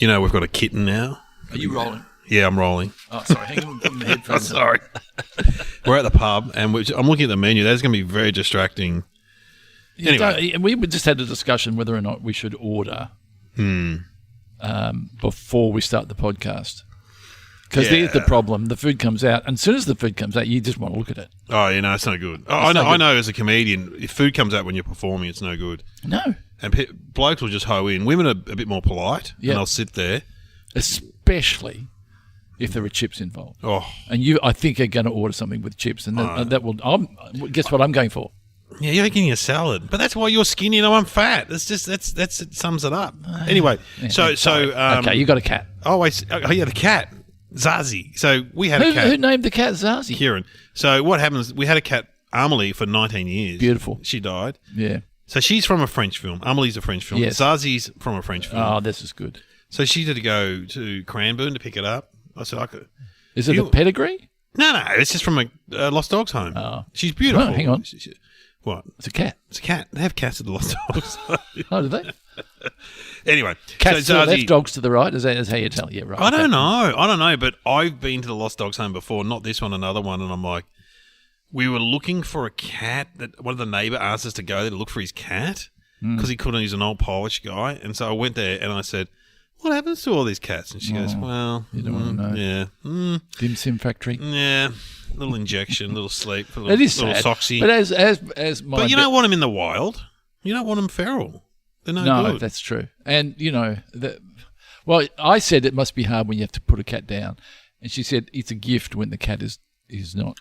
We've got a kitten now. Are you rolling? Yeah, I'm rolling. Oh, sorry. Hang on. Put my headphones on. Sorry. We're at the pub, and I'm looking at the menu. That's going to be very distracting. Anyway. We just had a discussion whether or not we should order before we start the podcast. Because there's the problem. The food comes out, and as soon as the food comes out, you just want to look at it. Oh, it's no good. I know as a comedian, if food comes out when you're performing, it's no good. No. And blokes will just hoe in. Women are a bit more polite, and they'll sit there. Especially if there are chips involved. Oh. And I think are going to order something with chips, and that will. Guess what I'm going for? Yeah, you're getting a salad, but that's why you're skinny and I'm fat. That's it sums it up. Anyway, okay, you got a cat. The cat, Zazie. So we had a cat. Who named the cat Zazie? Kieran. So what happens? We had a cat, Amelie, for 19 years. Beautiful. She died. Yeah. So she's from a French film. Amelie's a French film. Yes. Zazie's from a French film. Oh, this is good. So she had to go to Cranbourne to pick it up. I said, Is it a pedigree? No, it's just from a Lost Dogs home. Oh. She's beautiful. Oh, hang on. What? It's a cat. It's a cat. They have cats at the Lost Dogs. Oh, do they? Anyway. Cats to the Zazie, left, dogs to the right? Is that how you tell? Yeah, right. I don't know, but I've been to the Lost Dogs home before, not this one, another one, and I'm like, we were looking for a cat. That one of the neighbour asked us to go there to look for his cat because he couldn't. He's an old Polish guy, and so I went there and I said, "What happens to all these cats?" And she goes, "Well, you don't want to know. Yeah, Dim Sim Factory. Yeah, little injection, little sleep, little, It is little sad. soxy. But as my But you don't want them in the wild. You don't want them feral. They're no good. That's true. And I said it must be hard when you have to put a cat down, and she said it's a gift when the cat is not.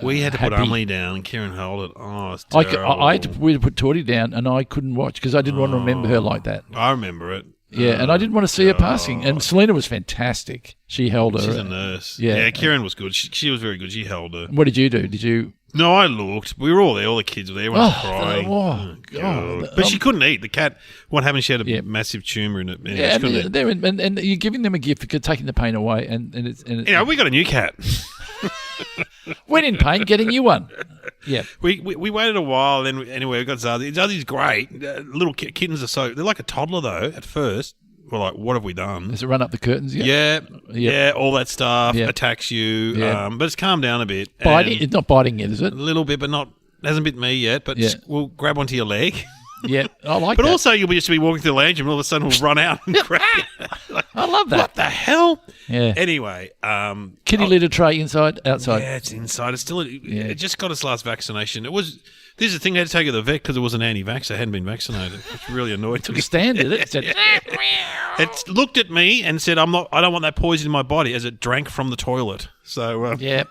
We had to put happy. Amelie down and Kieran held it. Oh, it's terrible. I had to put Torty down, and I couldn't watch because I didn't want to remember her like that. I remember it. Yeah, and I didn't want to see her passing. And Selena was fantastic. She held her. She's a nurse. Yeah. Kieran was good. She was very good. She held her. What did you do? Did you? No, I looked. We were all there. All the kids were there. Everyone was crying. God. But she couldn't eat. The cat, what happened, she had a massive tumour in it. Yeah, and you're giving them a gift because taking the pain away. And we got a new cat. When in pain, getting you one. Yeah. We waited a while, then anyway, we got Zazie. Zazie's great. Little kittens are they're like a toddler though. At first, we're like, what have we done? Does it run up the curtains yet? Yeah, all that stuff attacks you. Yeah. But it's calmed down a bit. Biting? It's not biting yet, is it? A little bit, but not. Hasn't bit me yet. But we'll grab onto your leg. Yeah, I like but that. But also, you'll just be walking through the lounge and all of a sudden we'll run out and grab you. I love that. What the hell? Yeah. Anyway. Kitty litter tray inside, outside? Yeah, it's inside. It's still. It just got its last vaccination. This is the thing. They had to take it to the vet because it was an anti-vaxxer. It hadn't been vaccinated. It's really annoyed. Took a stand at it. It said, it looked at me and said, I don't want that poison in my body as it drank from the toilet. So, yeah.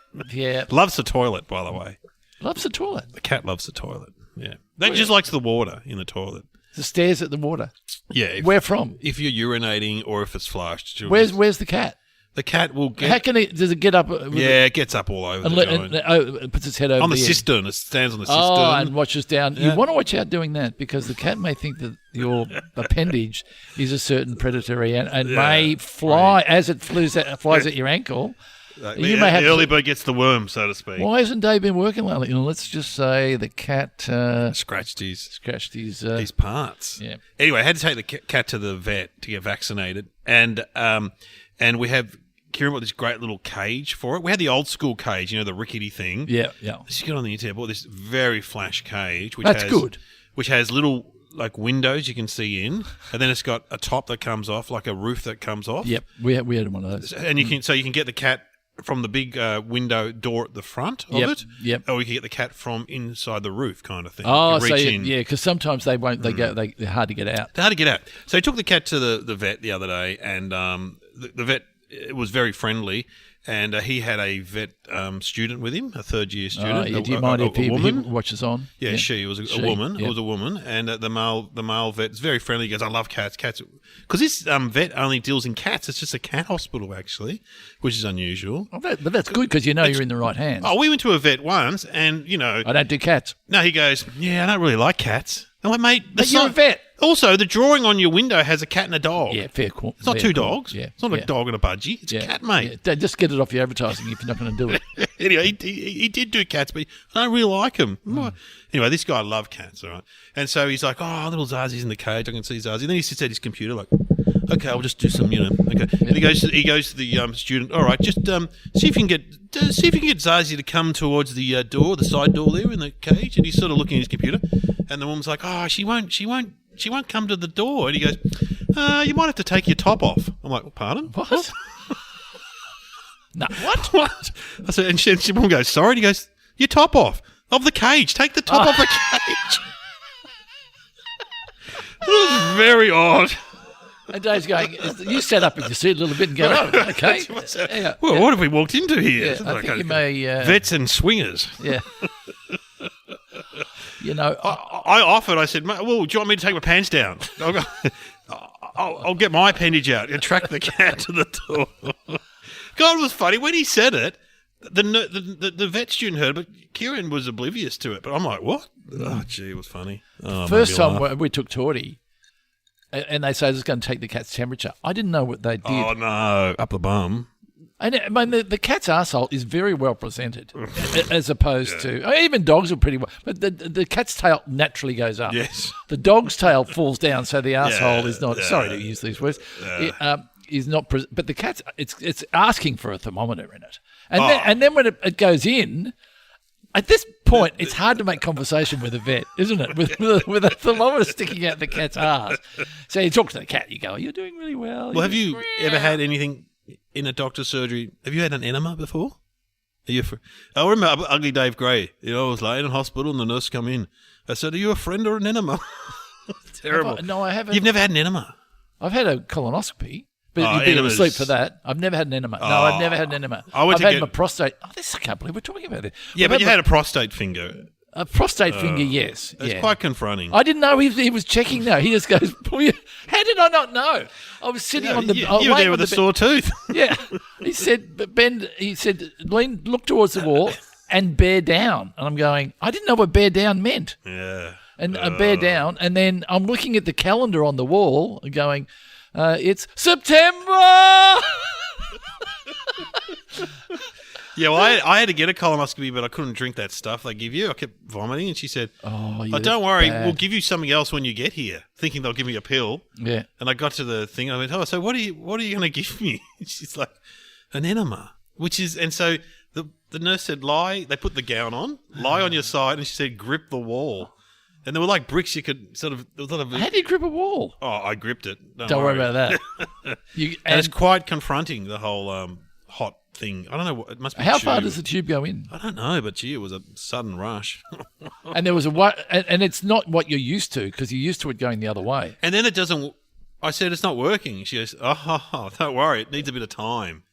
Loves the toilet, by the way. Loves the toilet. The cat loves the toilet. Yeah. They just likes the water in the toilet. The stairs at the water. Yeah. Where from? If you're urinating or if it's flushed. Where's the cat? The cat will get... How can it... Does it get up... it gets up all over it puts its head over on the cistern. It stands on the cistern. Oh, and watches down. Yeah. You want to watch out doing that because the cat may think that your appendage is a certain predatory and may fly as it flies at your ankle. You may have the early bird gets the worm, so to speak. Why hasn't Dave been working lately? Let's just say the cat scratched his parts. Yeah. Anyway, I had to take the cat to the vet to get vaccinated, and we have Kieran bought this great little cage for it. We had the old school cage, the rickety thing. Yeah. She got on the internet, bought this very flash cage, which has little like windows you can see in, and then it's got a top that comes off, like a roof that comes off. Yep, we had one of those, and you can get the cat from the big window door at the front of it. Yep. Or you can get the cat from inside the roof kind of thing. Oh, so because sometimes they won't. They're hard to get out. They're hard to get out. So he took the cat to the vet the other day, and the vet was very friendly. And he had a vet student with him, a third-year student. Do you mind if he watches on? Yeah, she was a woman. Yep. It was a woman, and the male vet is very friendly. He goes, "I love cats. Because this vet only deals in cats. It's just a cat hospital, actually, which is unusual. Oh, but that's good because you're in the right hands. Oh, we went to a vet once, and I don't do cats. No, he goes, "Yeah, I don't really like cats." I'm like, mate, but you're a vet. Also, the drawing on your window has a cat and a dog. Yeah, fair call. It's not two dogs. Yeah, it's not a dog and a budgie. It's a cat, mate. Yeah. Just get it off your advertising if you're not going to do it. Anyway, he did do cats, but I don't really like them. Anyway, this guy loved cats, all right? And so he's like, little Zazie's in the cage. I can see Zazie. And then he sits at his computer like, okay, I'll just do some, okay. And he goes to the student. All right, just see if you can get Zazie to come towards the door, the side door there in the cage. And he's sort of looking at his computer, and the woman's like, oh, she won't come to the door. And he goes, you might have to take your top off. I'm like, well, pardon? What? No, What? I said, and she woman goes, sorry. And he goes, your top off of the cage. Take the top off the cage. It was very odd. And Dave's going, you set up in your seat a little bit and go, oh, okay. Well, what have we walked into here? Yeah, I think you may... vets and swingers. Yeah. I offered, I said, well, do you want me to take my pants down? I'll get my appendage out and track the cat to the door. God, it was funny. When he said it, the vet student heard it, but Kieran was oblivious to it. But I'm like, what? Oh, gee, it was funny. Oh, first time we took Torty, and they say it's going to take the cat's temperature. I didn't know what they did. Oh, no, up the bum. And I mean, the cat's arsehole is very well presented, as opposed to even dogs are pretty well. But the cat's tail naturally goes up. Yes. The dog's tail falls down, so the arsehole is not. Sorry to use these words. Is not. But the cat's it's asking for a thermometer in it, and then when it goes in. At this point, it's hard to make conversation with a vet, isn't it? With a thermometer sticking out the cat's arse. So you talk to the cat, you go, you're doing really well. Well, have you ever had anything in a doctor's surgery? Have you had an enema before? I remember Ugly Dave Gray. I was laying in hospital and the nurse come in. I said, are you a friend or an enema? Terrible. No, I haven't. You've never had an enema? I've had a colonoscopy. But you'd be asleep for that. I've never had an enema. No, I've never had an enema. I've had my prostate. I can't believe we're talking about it. Yeah, but you had a prostate finger. A prostate finger, yes. It's quite confronting. I didn't know he was checking now. He just goes, how did I not know? I was sitting on the... You were there with a sore tooth. Yeah. He said, Ben, lean, look towards the wall and bear down. And I'm going, I didn't know what bear down meant. Yeah. And bear down. And then I'm looking at the calendar on the wall and going... it's September. Yeah, well, I had to get a colonoscopy, but I couldn't drink that stuff they give you. I kept vomiting, and she said, "Oh, don't worry, we'll give you something else when you get here." Thinking they'll give me a pill. Yeah. And I got to the thing. I went, "Oh, so what are you going to give me?" And she's like, "An enema," which is, and so the nurse said, "Lie." They put the gown on, lie on your side, and she said, "Grip the wall." And they were like bricks. You could sort of. How do you grip a wall? Oh, I gripped it. Don't worry about that. And it's quite confronting, the whole hot thing. I don't know. It must be. How far does the tube go in? I don't know, but gee, it was a sudden rush. And there was and it's not what you're used to, because you're used to it going the other way. And then it doesn't. I said it's not working. She goes, "Oh, don't worry. It needs a bit of time."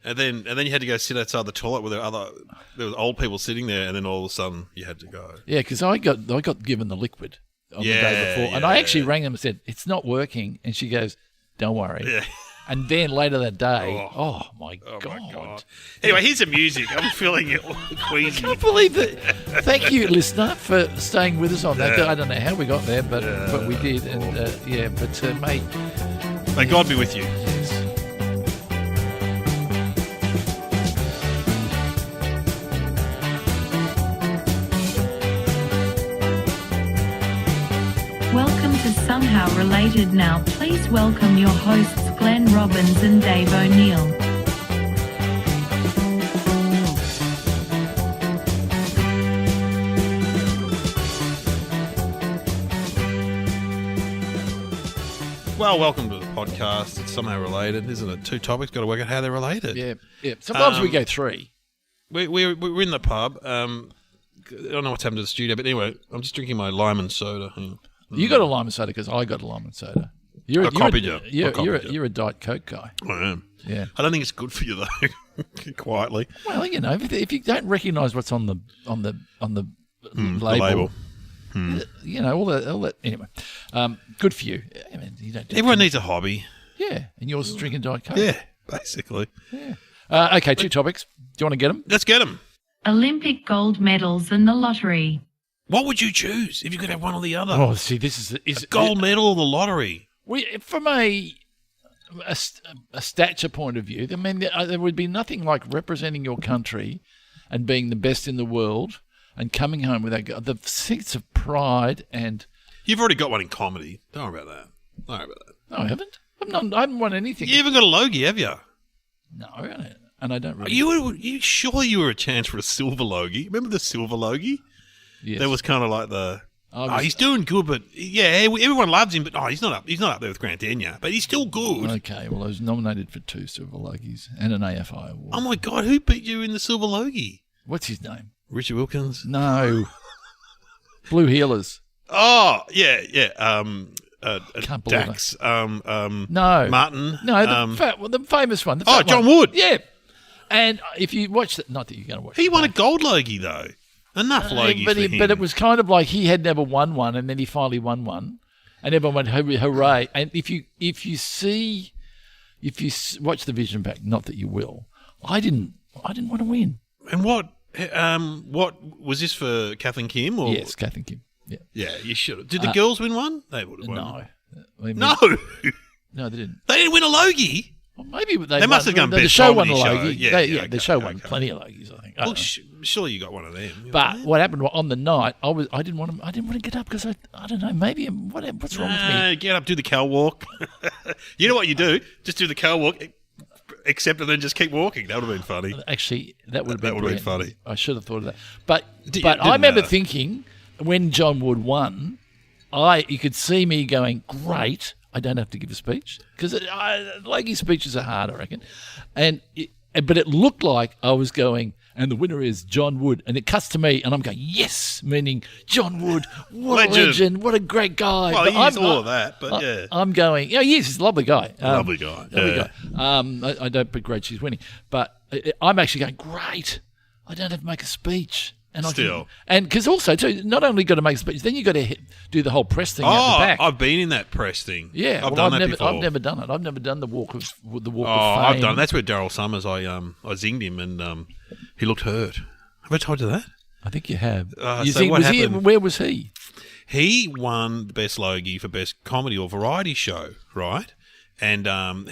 And then you had to go sit outside the toilet with there was old people sitting there, and then all of a sudden you had to go. Yeah, because I got given the liquid on the day before, and I actually rang them and said, "It's not working," and she goes, "Don't worry." Yeah. And then later that day, oh my God. Anyway, here's some music. I'm feeling it queasy. I can't believe that. Thank you, listener, for staying with us on that. I don't know how we got there, but we did. And may God be with you. Welcome to Somehow Related Now. Please welcome your hosts Glenn Robbins and Dave O'Neill. Well, welcome to the podcast. It's somehow related, isn't it? Two topics, got to work out how they're related. Yeah. Sometimes we go three. We're in the pub. I don't know what's happened to the studio, but anyway, I'm just drinking my lime and soda. You got a lime and soda because I got a lime and soda. You're a Diet Coke guy. I am. Yeah. I don't think it's good for you though. Quietly. Well, if you don't recognise what's on the label. The label. All that. Anyway, good for you. I mean, you don't. Everyone needs a hobby. Yeah, and yours is drinking Diet Coke. Yeah, basically. Yeah. Okay, two topics. Do you want to get them? Let's get them. Olympic gold medals and the lottery. What would you choose if you could have one or the other? Oh, see, this is a gold medal or the lottery. From a stature point of view, I mean, there would be nothing like representing your country and being the best in the world and coming home with the sense of pride and... You've already got one in comedy. Don't worry about that. No, I haven't. I haven't won anything. You haven't got a Logie, have you? No, and I don't really. You surely you were a chance for a silver Logie. Remember the silver Logie? Yes. That was kind of like he's doing good, but everyone loves him. But he's not up there with Grant Denyer, but he's still good. Okay, well, I was nominated for 2 silver Logies and an AFI award. Oh my God, who beat you in the silver Logie? What's his name? Richard Wilkins. No, Blue Healers. Oh yeah. Can't believe Dax. No, Martin. No, the famous one. John Wood. Yeah, and if you watch that, not that you're going to watch. He won a gold Logie though. Enough Logies for him. But it was kind of like he had never won one, and then he finally won one, and everyone went hooray! And if you watch the vision back, not that you will, I didn't want to win. And what was this for Kathleen Kim? Or? Yes, Kathleen Kim. Yeah. Yeah, you should have. Did the girls win one? They would have won. No. No, they didn't. They didn't win a Logie. Well, maybe they must have gone the best show won a comedy show. Logie. The show won plenty of Logies, I think. Well, surely you got one of them. But what happened on the night? I didn't want to get up because I don't know. Maybe what's wrong with me? Get up, do the cow walk. You know what you do? Just do the cow walk. Except and then just keep walking. That would have been funny. Actually, that would have been funny. I should have thought of that. But I remember thinking when John Wood won, you could see me going, great, I don't have to give a speech. Because Logie speeches are hard, I reckon. But it looked like I was going, and the winner is John Wood. And it cuts to me, and I'm going, yes, meaning John Wood, what a legend, what a great guy. Well, he's all of that, but yeah. I'm going, he is, he's a lovely guy. Lovely guy. I don't begrudge his winning. But I'm actually going, great, I don't have to make a speech. And because also too, not only got to make a speech, then you got to do the whole press thing out the back. I've been in that press thing. Yeah, I've done that before. I've never done it. I've never done the walk of fame. I've done. That's where Daryl Summers. I zinged him and he looked hurt. Have I told you that? I think you have. What happened? Where was he? He won the best Logie for best comedy or variety show, right? And that's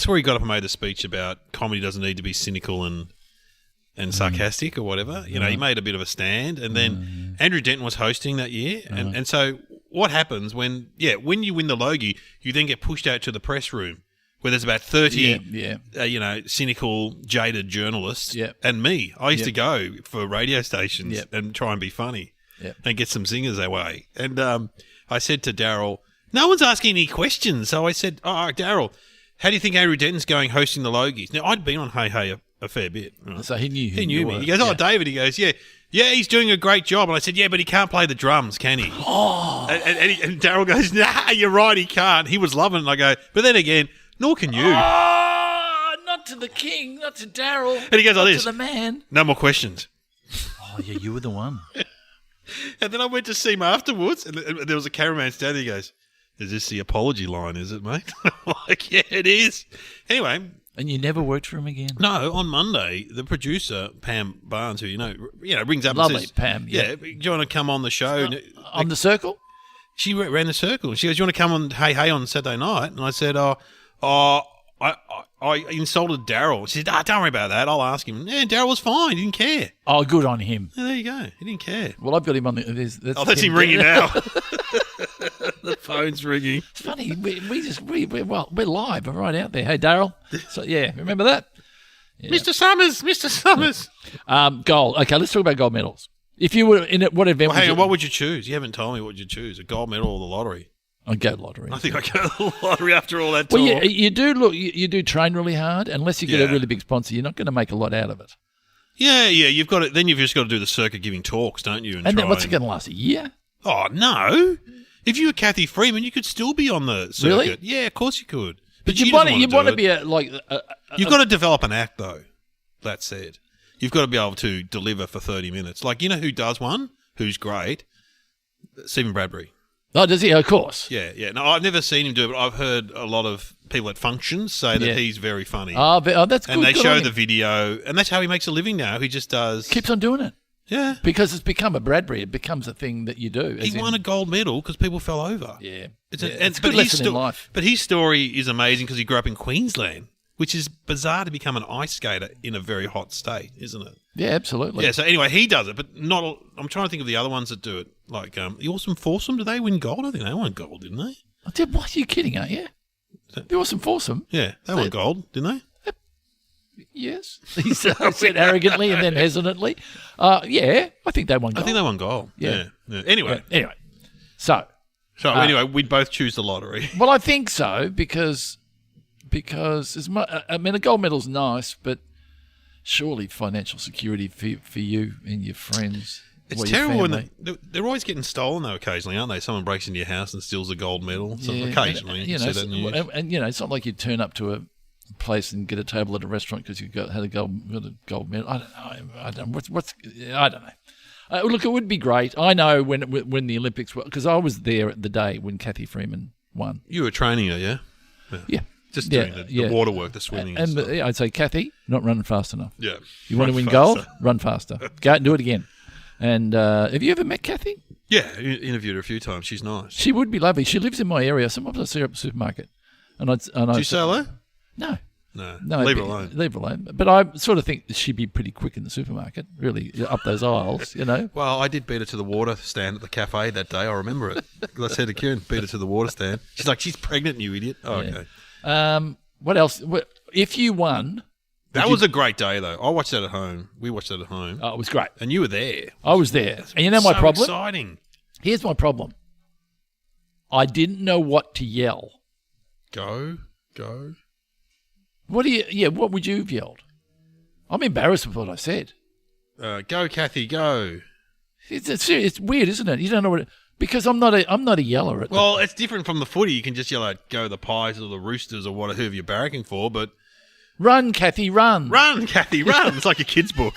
where he got up and made a speech about comedy doesn't need to be cynical and sarcastic or whatever. You know, he made a bit of a stand. And then Andrew Denton was hosting that year. And so what happens when you win the Logie, you then get pushed out to the press room where there's about 30, cynical, jaded journalists and me. I used to go for radio stations and try and be funny and get some singers our way. And I said to Daryl, no one's asking any questions. So I said, Daryl, how do you think Andrew Denton's going hosting the Logies? Now, I'd been on Hey Hey a fair bit. Right? So he knew me. He goes, David. He goes, yeah, he's doing a great job. And I said, yeah, but he can't play the drums, can he? Oh. And Daryl goes, nah, you're right, he can't. He was loving it. And I go, but then again, nor can you. Oh, not to the king, not to Daryl. And he goes like this. To the man. No more questions. Oh, yeah, you were the one. And then I went to see him afterwards, and there was a cameraman standing. He goes, is this the apology line, is it, mate? I'm like, yeah, it is. Anyway. And you never worked for him again? No, on Monday, the producer, Pam Barnes, who rings up Lovely, and says, Pam, yeah. Do you want to come on the show? On The Circle? She ran The Circle. She goes, do you want to come on Hey Hey on Saturday night? And I said, I insulted Daryl. She said, don't worry about that. I'll ask him. Yeah, Daryl was fine. He didn't care. Oh, good on him. Yeah, there you go. He didn't care. Well, I've got him on the... That's him ringing now. The phone's ringing. It's funny. We're live. We're right out there. Hey, Daryl. So, yeah, remember that? Yeah. Mr. Summers. Gold. Okay, let's talk about gold medals. If you were in it, what event hang on, what would you choose? You haven't told me what you'd choose. A gold medal or the lottery? I'd go lottery. I think I'd go the lottery after all that talk. Well, you do train really hard. Unless you get a really big sponsor, you're not going to make a lot out of it. Yeah. You've got to, then you've just got to do the circuit giving talks, don't you? And then what's it going to last, a year? Oh, no. If you were Kathy Freeman, you could still be on the circuit. Really? Yeah, of course you could. But you want to be You've got to develop an act, though. That said, you've got to be able to deliver for 30 minutes. Like, you know who does one? Who's great? Stephen Bradbury. Oh, does he? Of course. Yeah. No, I've never seen him do it, but I've heard a lot of people at functions say that he's very funny. Oh, that's good. And they show the video, and that's how he makes a living now. He just does... Keeps on doing it. Yeah. Because it's become a Bradbury. It becomes a thing that you do. He won a gold medal because people fell over. Yeah. It's a good lesson in life. But his story is amazing because he grew up in Queensland, which is bizarre to become an ice skater in a very hot state, isn't it? Yeah, absolutely. Yeah, so anyway, he does it, but not... I'm trying to think of the other ones that do it. Like the Awesome Foursome, did they win gold? I think they won gold, didn't they? What are you kidding? Aren't you? There was some foursome. Yeah, they won gold, didn't they? Yes, he said arrogantly and then hesitantly. Yeah, I think they won gold. I think they won gold. Yeah. Anyway. So Anyway, we'd both choose the lottery. Well, I think so because as much, I mean, a gold medal's nice, but surely financial security for you and your friends. It's terrible when they're always getting stolen though. Occasionally, aren't they? Someone breaks into your house and steals a gold medal. So occasionally, you see that in the news. And it's not like you turn up to a place and get a table at a restaurant because you had a gold medal. I don't know. Look, it would be great. I know when the Olympics were, because I was there the day when Kathy Freeman won. You were training her, yeah? Yeah. Just doing the water work, the swimming and stuff. I'd say, Kathy, not running fast enough. Yeah. You want to win gold? Run faster. Go out and do it again. And have you ever met Kathy? Yeah, interviewed her a few times. She's nice. She would be lovely. She lives in my area. Sometimes I see her at the supermarket. Do you say hello? No. No, leave her alone. Leave her alone. But I sort of think she'd be pretty quick in the supermarket, really, up those aisles, you know. Well, I did beat her to the water stand at the cafe that day. I remember it. I said to Kieran, beat her to the water stand. She's like, she's pregnant, you idiot. Oh, yeah. Okay. What else? If you won... That was a great day, though. I watched that at home. We watched that at home. Oh, it was great. And you were there. I was there. And you know my problem? Exciting. Here's my problem. I didn't know what to yell. Go. What would you have yelled? I'm embarrassed with what I said. Go, Kathy, go. It's weird, isn't it? You don't know what because I'm not a yeller. It's different from the footy. You can just yell out, go the Pies or the Roosters or whoever you're barracking for, but... Run, Kathy, run. Run, Kathy, run. It's like a kid's book.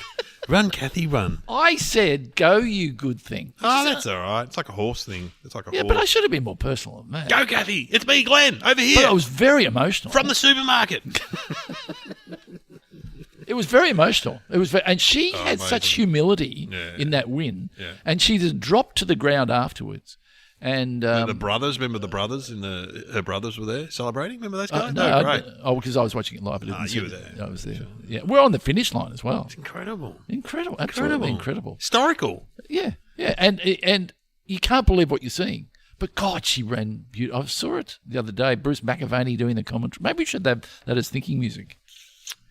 Run, Kathy, run. I said, go, you good thing. Oh, that's all right. It's like a horse thing. It's like a horse. Yeah, but I should have been more personal than that. Go, Kathy. It's me, Glenn, over here. But I was very emotional. From the supermarket. It was very emotional. And she had amazing. such humility in that win. Yeah. And she just dropped to the ground afterwards. And the brothers, remember the brothers? Her brothers were there celebrating? Remember those guys? No, great. because I was watching it live. I didn't see you were it. there. I was there. Sure. Yeah, we're on the finish line as well. It's incredible. Absolutely incredible. Historical. Yeah, and you can't believe what you're seeing. But God, she ran beautiful. I saw it the other day. Bruce McAvaney doing the commentary. Maybe we should have that as thinking music.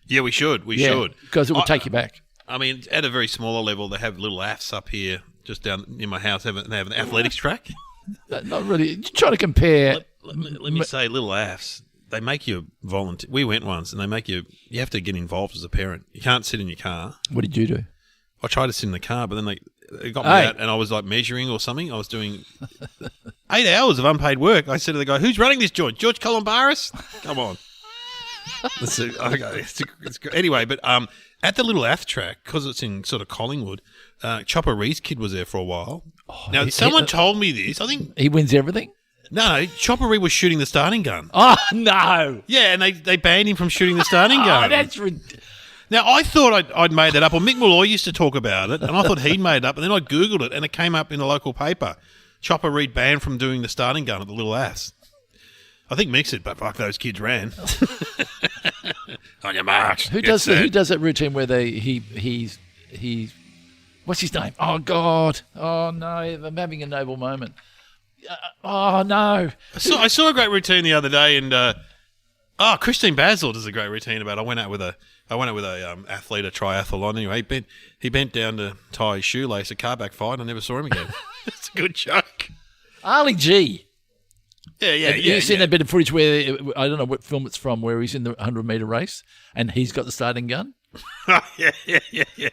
Yeah, we should. We should. Because it would take you back. I mean, at a very smaller level, they have little AFs up here, just down in my house. They have an athletics track. Not really. You're trying to compare. Let me say, little AFs, they make you volunteer. We went once, and they make you have to get involved as a parent. You can't sit in your car. What did you do? I tried to sit in the car, but then they got me out, and I was like measuring or something. I was doing 8 hours of unpaid work. I said to the guy, "Who's running this joint? George Columbaris? Come on." It's good. Anyway, but at the little AF track, because it's in sort of Collingwood, Chopper Reed's kid was there for a while. Now, someone told me this. I think he wins everything. No, Chopper Reed was shooting the starting gun. Oh no! Yeah, and they banned him from shooting the starting gun. That's ridiculous. Now, I thought I'd made that up, or Mick Malloy used to talk about it, and I thought he'd made it up, and then I Googled it, and it came up in the local paper. Chopper Reed banned from doing the starting gun at the Little Ass. I think Mick said, but fuck, those kids ran. On your marks. Who does that routine where he's what's his name? Oh, God. Oh, no, I'm having a noble moment. Oh, no. I saw a great routine the other day, and Christine Basil does a great routine about it. I went out with a athlete, a triathlon. Anyway, he bent down to tie his shoelace, a car backfired, and I never saw him again. It's a good joke. Ali G. Yeah. You've seen that bit of footage where, I don't know what film it's from, where he's in the 100-metre race and he's got the starting gun? Yeah.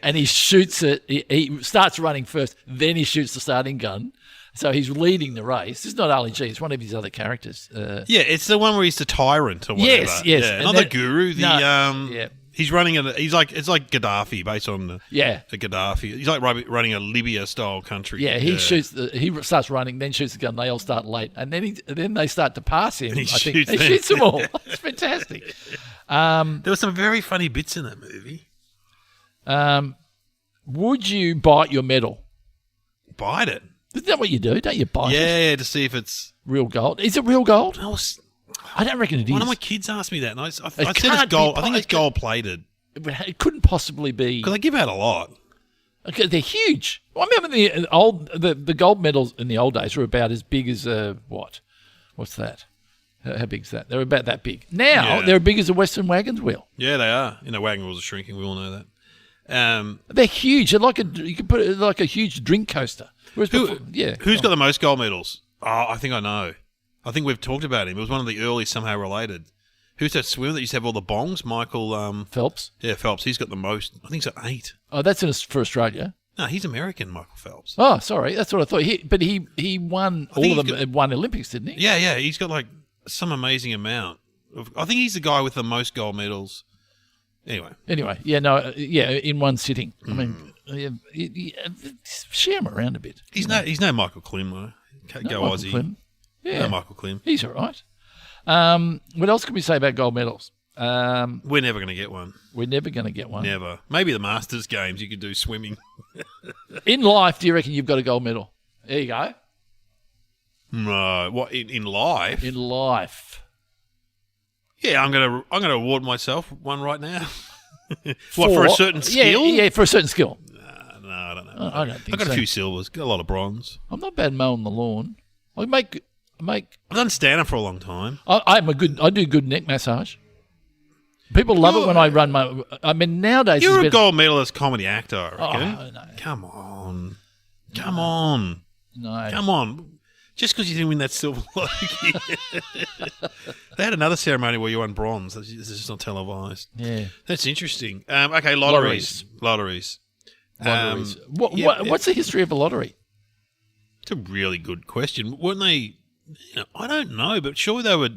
And he shoots it. He starts running first, then he shoots the starting gun. So he's leading the race. It's not Ali G. It's one of his other characters. It's the one where he's the tyrant or whatever. Yes. Yeah, not the guru. Yeah. He's running it's like Gaddafi based on the Gaddafi. He's like running a Libya style country. Yeah, he starts running, then shoots the gun. They all start late, and then they start to pass him. And he shoots them all. It's fantastic. There were some very funny bits in that movie. Would you bite your medal? Bite it? Isn't that what you do? Don't you bite it? Yeah, to see if it's real gold. Is it real gold? I don't reckon it is. One of my kids asked me that, and I said it's gold. I think it's gold plated. It couldn't possibly be because they give out a lot. Okay, they're huge. Well, I remember the gold medals in the old days were about as big as what What's that? How big's that? They're about that big. Now, Yeah. they're as big as a Western Wagons wheel. Yeah, they are. Wagon wheels are shrinking. We all know that. They're huge. They're you could put it like a huge drink coaster. Whereas Who's got the most gold medals? Oh, I think I know. I think we've talked about him. It was one of the early somehow related. Who's that swimmer that used to have all the bongs? Michael Phelps? Yeah, Phelps. He's got the most. I think he's got 8. Oh, that's for Australia. No, he's American, Michael Phelps. Oh, sorry. That's what I thought. He won all of them at one Olympics, didn't he? Yeah. He's got like some amazing amount. I think he's the guy with the most gold medals. Anyway, in one sitting. I mean, share him around a bit. He's no Michael Klim, though. Go Michael Aussie. Klim. Yeah, No Michael Klim. he's all right. What else can we say about gold medals? We're never going to get one. We're never going to get one. Never. Maybe the Masters games you could do swimming. In life, do you reckon you've got a gold medal? There you go. No, what in life? In life. Yeah, I'm gonna award myself one right now. What, for a certain skill? Yeah, for a certain skill. No, I don't know. I don't think I've got so. a few silvers, got a lot of bronze. I'm not bad mowing the lawn. I I've done stand-up for a long time. I do good neck massage. People love it when I run my. I mean, nowadays You're it's a been- gold medalist comedy actor, I reckon. Oh, no. Come on. Come on. No. Come on. Just because you didn't win that silver Logie. They had another ceremony where you won bronze. This is just not televised. Yeah. That's interesting. Okay, lotteries. Lotteries. What's the history of a lottery? It's a really good question. Weren't they? I don't know, but surely they were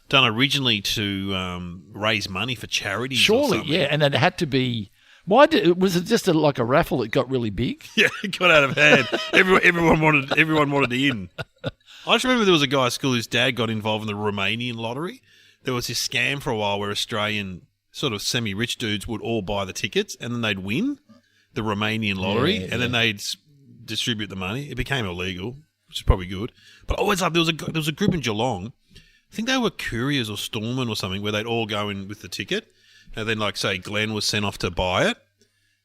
done originally to raise money for charities. Or Surely, something. yeah. And it had to be. Was it just like a raffle that got really big? Yeah, it got out of hand. Everyone wanted in. I just remember there was a guy at school whose dad got involved in the Romanian lottery. There was this scam for a while where Australian sort of semi-rich dudes would all buy the tickets and then they'd win the Romanian lottery and then they'd distribute the money. It became illegal, which is probably good. But always there was a group in Geelong. I think they were couriers or storemen or something where they'd all go in with the ticket. And then, like, say, Glenn was sent off to buy it.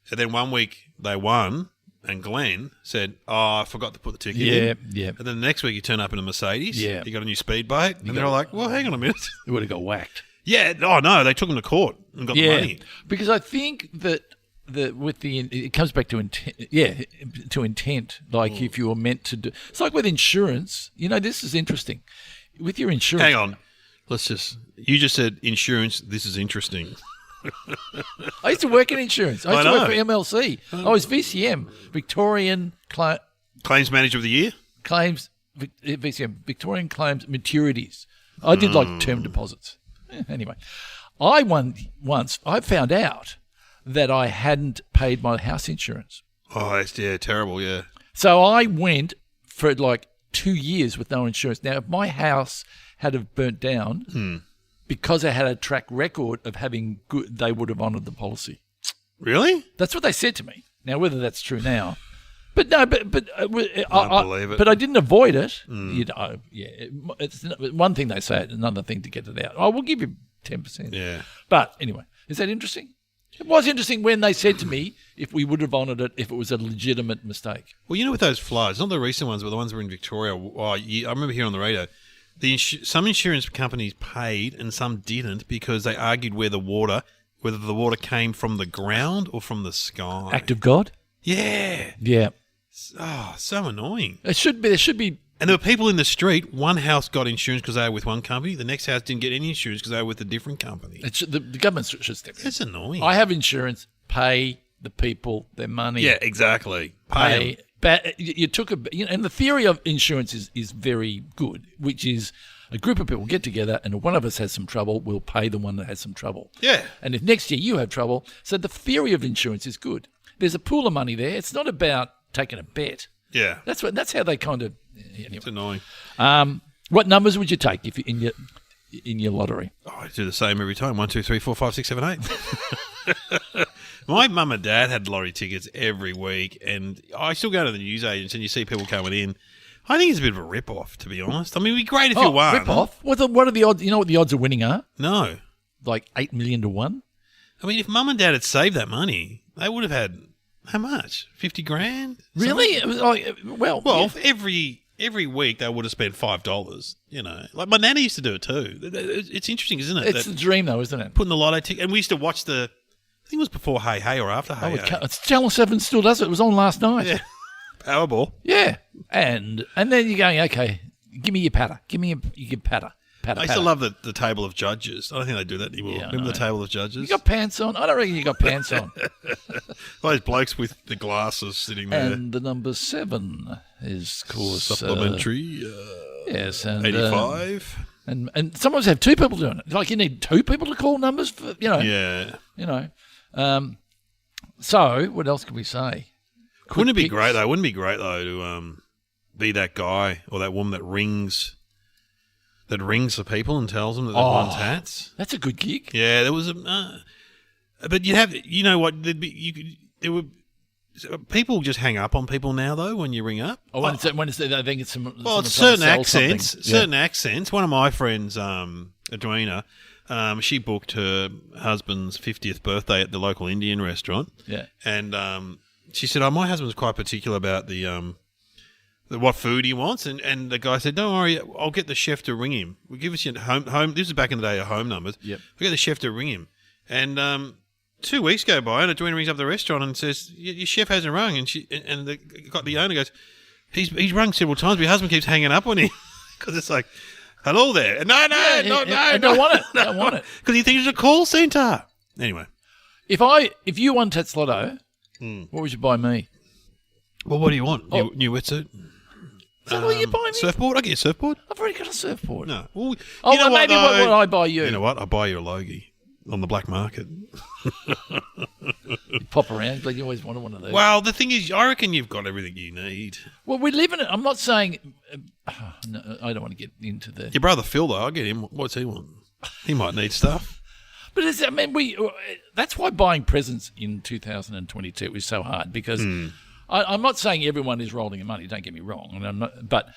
And then one week they won, and Glenn said, I forgot to put the ticket in. Yeah. And then the next week you turn up in a Mercedes. Yeah. He got a new speedboat. And they're all like, well, hang on a minute. It would have got whacked. Yeah. Oh, no. They took him to court and got the money. Because I think that it comes back to intent. Yeah, to intent. Like if you were meant to do. It's like with insurance. This is interesting. With your insurance. Hang on. You just said insurance. This is interesting. I used to work in insurance. I used to I work for know. MLC. I was VCM, Victorian Claims Manager of the Year? Claims, VCM, Victorian Claims Maturities. I did like term deposits. Anyway, I found out that I hadn't paid my house insurance. Oh, that's terrible, yeah. So I went for like 2 years with no insurance. Now, if my house had have burnt down, because I had a track record of having good, they would have honoured the policy. Really? That's what they said to me. Now, whether that's true now, but no, but I believe it. But I didn't avoid it. It's one thing they say, another thing to get it out. I will give you 10%. Yeah. But anyway, is that interesting? It was interesting when they said to me if we would have honoured it if it was a legitimate mistake. Well, with those floods, not the recent ones, but the ones that were in Victoria. I remember hearing on the radio, some insurance companies paid and some didn't because they argued whether the water came from the ground or from the sky. Act of God? Yeah. Yeah. Oh, so annoying. There should be. And there were people in the street. One house got insurance because they were with one company. The next house didn't get any insurance because they were with a different company. The government should step in. That's annoying. I have insurance. Pay the people their money. Yeah, exactly. Pay. But you took and the theory of insurance is very good, which is a group of people get together and if one of us has some trouble, we'll pay the one that has some trouble. Yeah. And if next year you have trouble, so the theory of insurance is good. There's a pool of money there. It's not about taking a bet. Yeah. That's how they kind of. Anyway. It's annoying. What numbers would you take if you in your lottery? Oh, I do the same every time. 1, 2, 3, 4, 5, 6, 7, 8. My mum and dad had lottery tickets every week, and I still go to the newsagents and you see people coming in. I think it's a bit of a rip-off, to be honest. I mean, it'd be great if you won. Rip-off? What are the odds? You know what the odds of winning are? No. Like 8 million to 1? I mean, if mum and dad had saved that money, they would have had, how much? 50 grand? Really? It was like, For every every week they would have spent $5. You know, like my nanny used to do it too. It's interesting, isn't it? It's the dream, though, isn't it? Putting the lotto ticket, and we used to watch I think it was before Hey Hey or after Hey Hey. It's Channel 7 still does it. It was on last night. Yeah. Powerball. Yeah. And then you're going, okay, give me your patter. Give me your patter. I used to love the table of judges. I don't think they do that anymore. Yeah, Remember the table of judges? You got pants on? I don't reckon you got pants on. Those blokes with the glasses sitting there. And the number 7 is, of course... Supplementary. Yes. And 85. And sometimes have 2 people doing it. Like you need 2 people to call numbers for, Yeah. So, what else can we say? Wouldn't it be great, though? Wouldn't it be great, though, to be that guy or that woman that rings the people and tells them that they want hats? That's a good gig. Yeah, there was a... but you'd have... You know what? There would... People just hang up on people now, though, when you ring up. Oh, when it's I think it's some... Well, it's certain accents. Certain accents. One of my friends, Edwina, she booked her husband's 50th birthday at the local Indian restaurant. Yeah. And she said, my husband's quite particular about the what food he wants. And the guy said, don't worry, I'll get the chef to ring him. We'll give us your home. This is back in the day of home numbers. Yep. We'll get the chef to ring him. And 2 weeks go by, and Edwina rings up the restaurant and says, your chef hasn't rung. And the owner goes, he's rung several times, but your husband keeps hanging up on him. Because it's like, hello there. No. I don't want it. I don't want it. Because he thinks it's a call centre. Anyway. If you won Tats Lotto, what would you buy me? Well, what do you want? New wetsuit? Is that what you buy me? Surfboard? I get a surfboard. I've already got a surfboard. No. Well, maybe what would I buy you? You know what? I'll buy you a Logie on the black market. You pop around, but you always wanted one of those. Well, the thing is, I reckon you've got everything you need. Well, we live in it. I'm not saying... no, I don't want to get into the... Your brother Phil, though, I'll get him. What's he want? He might need stuff. But that's why buying presents in 2022 is so hard, because I'm not saying everyone is rolling in money, don't get me wrong, but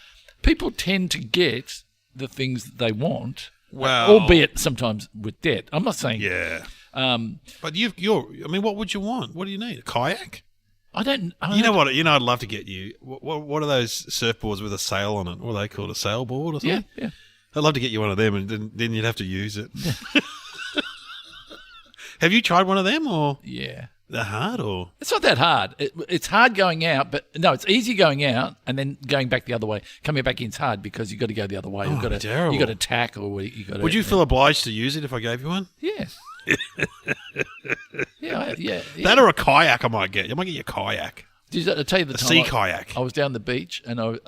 people tend to get the things that they want, albeit sometimes with debt. I'm not saying... Yeah. But what would you want? What do you need? A kayak? I don't You know what? I'd love to get you. What are those surfboards with a sail on it? What are they called? A sailboard or something? Yeah. I'd love to get you one of them, and then you'd have to use it. Have you tried one of them, or? Yeah. They're hard, or? It's not that hard. It's hard going out, but no, it's easy going out and then going back the other way. Coming back in's hard because you've got to go the other way. You've got to tack, or you got to. Would you feel obliged to use it if I gave you one? Yeah. yeah. That or a kayak I might get. I might get you a kayak. I'll tell you the a time sea kayak. I was down the beach and I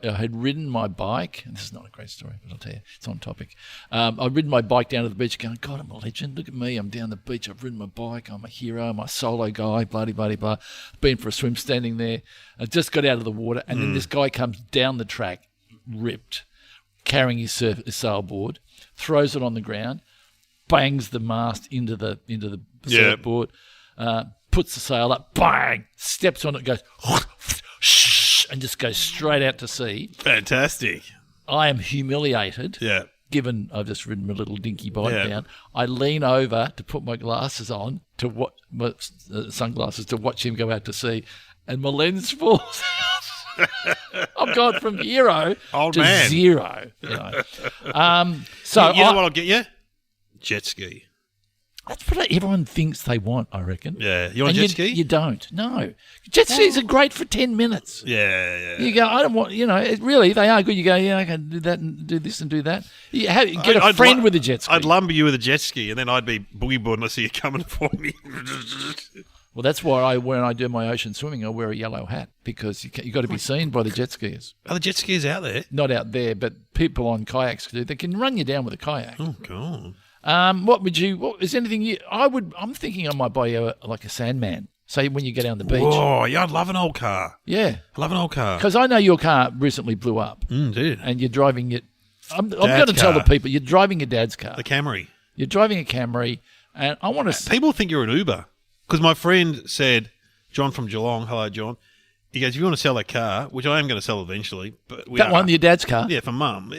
had ridden my bike. And this is not a great story, but I'll tell you, it's on topic. I'd ridden my bike down to the beach going, God, I'm a legend. Look at me. I'm down the beach. I've ridden my bike. I'm a hero. I'm a solo guy, blah, blah, blah. Been for a swim standing there. I just got out of the water. And then this guy comes down the track, ripped, carrying his sailboard, throws it on the ground, bangs the mast into the surfboard, puts the sail up, bang, steps on it, goes, and just goes straight out to sea. Fantastic. I am humiliated. Yeah. Given I've just ridden my little dinky bike down, I lean over to put my glasses on, sunglasses, to watch him go out to sea, and my lens falls out. I've gone from hero to zero. So you know what I'll get you? Jet ski. That's what everyone thinks they want, I reckon. Yeah. You want a jet ski? You don't. No. Jet skis are great for 10 minutes. Yeah. You go, I don't want, really, they are good. You go, I can do that and do this and do that. You get a friend with a jet ski. I'd lumber you with a jet ski, and then I'd be boogie boarding. I see you coming for me. Well, that's why when I do my ocean swimming, I wear a yellow hat, because you got to be seen by the jet skiers. Are the jet skiers out there? Not out there, but people on kayaks do. They can run you down with a kayak. Oh, God. Is anything I'm thinking I might buy you a Sandman. Say when you go down the beach. Oh, yeah, I'd love an old car. Yeah. I love an old car. Because I know your car recently blew up. Dude. And you're driving it. I'm going to tell the people, you're driving your dad's car. The Camry. You're driving a Camry, and I want to... People think you're an Uber. Because my friend said, John from Geelong, hello, John, he goes, if you want to sell that car, which I am going to sell eventually. But that one, your dad's car? Yeah, for Mum.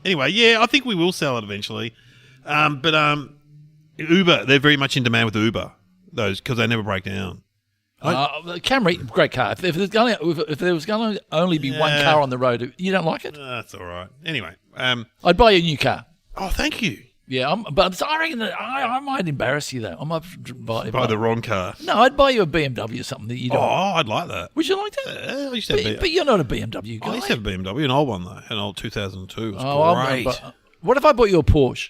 Anyway, yeah, I think we will sell it eventually. But Uber, they're very much in demand with Uber, those, because they never break down. Camry, great car. If there was going to only be one car on the road, you don't like it? That's all right. Anyway. I'd buy you a new car. Oh, thank you. Yeah, but I reckon that I might embarrass you, though. I might Buy the wrong car. No, I'd buy you a BMW or something that you don't. Oh, I'd like that. Would you like that? I used to have But you're not a BMW guy. I used to have a BMW, an old one, though. An old 2002. It was great. But what if I bought you a Porsche?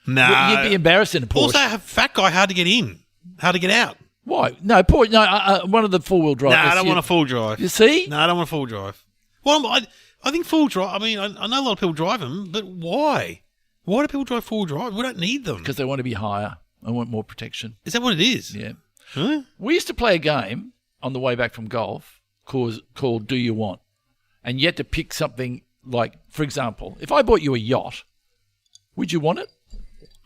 Nah. You'd be embarrassed in a Porsche. Also, fat guy, hard to get in. Hard to get out. Why? No, Porsche. No, one of the four-wheel drive. No, I don't want a full drive. You see? No, I don't want a full drive. Well, I think full drive. I mean, I know a lot of people drive them, but why? Why do people drive full drive? We don't need them. Because they want to be higher. They want more protection. Is that what it is? Yeah. Huh? We used to play a game on the way back from golf called Do You Want? And you had to pick something like, for example, if I bought you a yacht, would you want it?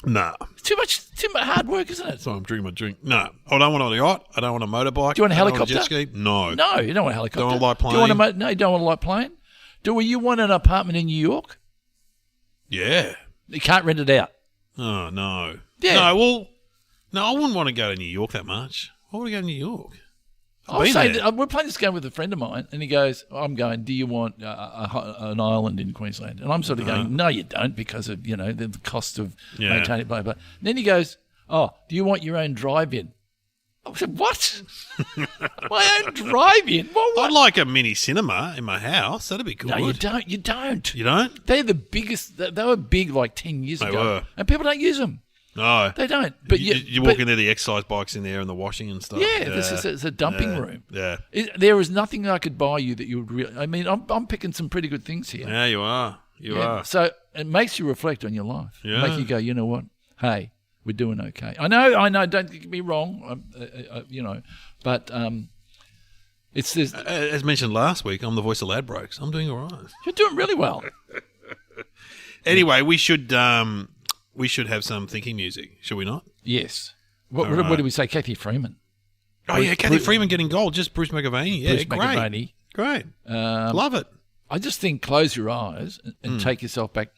Nah. It's too much hard work, isn't it? So I'm drinking my drink. No. I don't want a yacht. I don't want a motorbike. Do you want a I helicopter? don't want a jet ski. No. No, you don't want a helicopter. Don't want a light plane. Do you want no, you don't want a light plane? Do you want an apartment in New York? Yeah. You can't rent it out. Oh, no. Yeah. No, well, no, I wouldn't want to go to New York that much. Why would I go to New York? I was saying, we're playing this game with a friend of mine, and he goes, I'm going, do you want an island in Queensland? And I'm sort of going, no, you don't, because of, the cost of maintaining, blah, blah. And then he goes, oh, do you want your own drive-in? I said, what? My own drive-in? What? I'd like a mini cinema in my house. That'd be good. No, you don't. You don't. You don't? They're the biggest. They were big like 10 years ago. They were. And people don't use them. No. They don't. But you walk in there, the exercise bikes in there and the washing and stuff. Yeah, it's a dumping room. Yeah. There is nothing I could buy you that you would really... I mean, I'm picking some pretty good things here. Yeah, you are. You are. So it makes you reflect on your life. Yeah. Make you go, you know what? Hey, we're doing okay. I know. Don't get me wrong. But it's this. As mentioned last week, I'm the voice of Ladbrokes. I'm doing all right. You're doing really well. Anyway, we should have some thinking music, should we not? Yes. What did we say? Kathy Freeman. Oh yeah, Kathy Freeman getting gold. Just Bruce McAvaney. Yeah, Bruce McAvaney. Great. Love it. I just think close your eyes and take yourself back.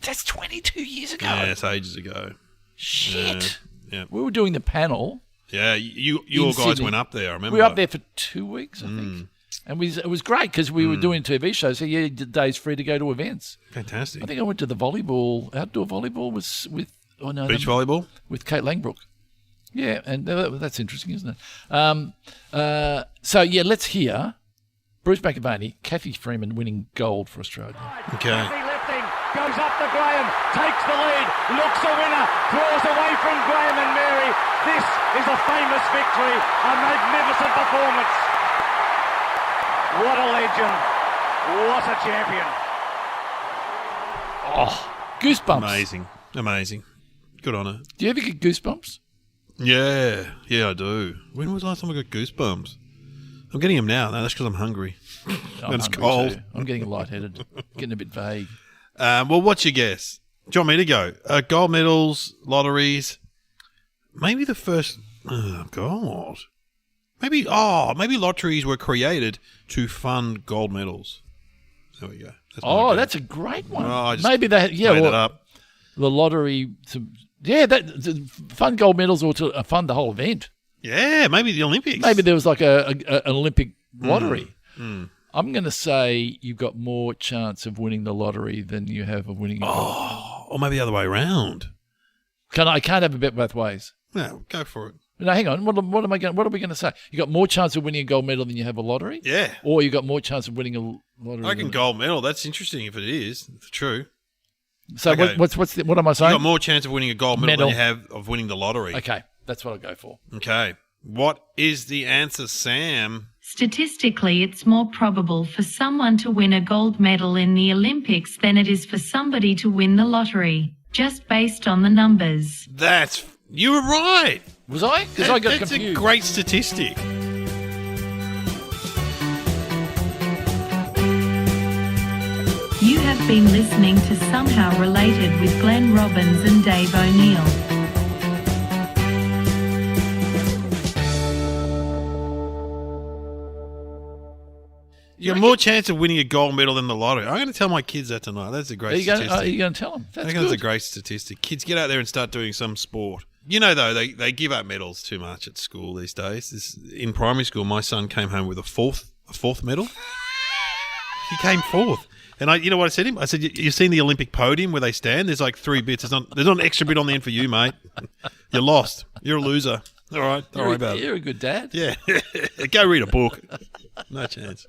That's 22 years ago. Yeah, it's ages ago. Shit. Yeah. We were doing the panel. Yeah, you guys Sydney. went up there, I remember. We were up there for 2 weeks, I think. And it was great because we were doing TV shows, so you had days free to go to events. Fantastic. I think I went to the outdoor volleyball Beach volleyball? with Kate Langbrook. Yeah, and that's interesting, isn't it? So, let's hear Bruce McAvaney, Kathy Freeman winning gold for Australia. Okay. Kathy lifting, goes up to Graham, takes the lead, looks a winner, draws away from Graham and Mary. This is a famous victory, a magnificent performance. What a legend. What a champion. Oh, goosebumps. Amazing. Good on her. Do you ever get goosebumps? Yeah, I do. When was the last time I got goosebumps? I'm getting them now. No, that's because I'm hungry. I'm it's hungry cold. too. I'm getting lightheaded, getting a bit vague. Well, what's your guess? Do you want me to go? Gold medals, lotteries. Maybe the first... Oh, God. Maybe lotteries were created to fund gold medals. There we go. That's a great one. I just Maybe they... Yeah, made it up. The lottery... to fund gold medals or to fund the whole event. Yeah, maybe the Olympics. Maybe there was like an Olympic lottery. I'm going to say you've got more chance of winning the lottery than you have of winning a gold. Or maybe the other way around. I can't have a bet both ways. No, go for it. No, hang on. What are we going to say? You got more chance of winning a gold medal than you have a lottery? Yeah. Or you got more chance of winning a lottery? I reckon gold medal. That's interesting if it is. It's true. So Okay. what am I saying? You got more chance of winning a gold medal Medal. than you have of winning the lottery. Okay, that's what I'll go for. Okay. What is the answer, Sam? Statistically, it's more probable for someone to win a gold medal in the Olympics than it is for somebody to win the lottery, just based on the numbers. You were right. Was I? Because I got That's confused. a great statistic. You have been listening to Somehow Related with Glenn Robbins and Dave O'Neill. You have more chance of winning a gold medal than the lottery. I'm going to tell my kids that tonight. That's a great statistic. Are you going to tell them? I That's think that's a good. great statistic. Kids, get out there and start doing some sport. You know, though, they give out medals too much at school these days. In primary school, my son came home with a fourth medal. He came fourth. And you know what I said to him? I said, "You've seen the Olympic podium where they stand? There's like 3 bits. There's not an extra bit on the end for you, mate. You're lost. You're a loser. All right, don't worry about it. You're a good dad. Yeah, go read a book. No chance."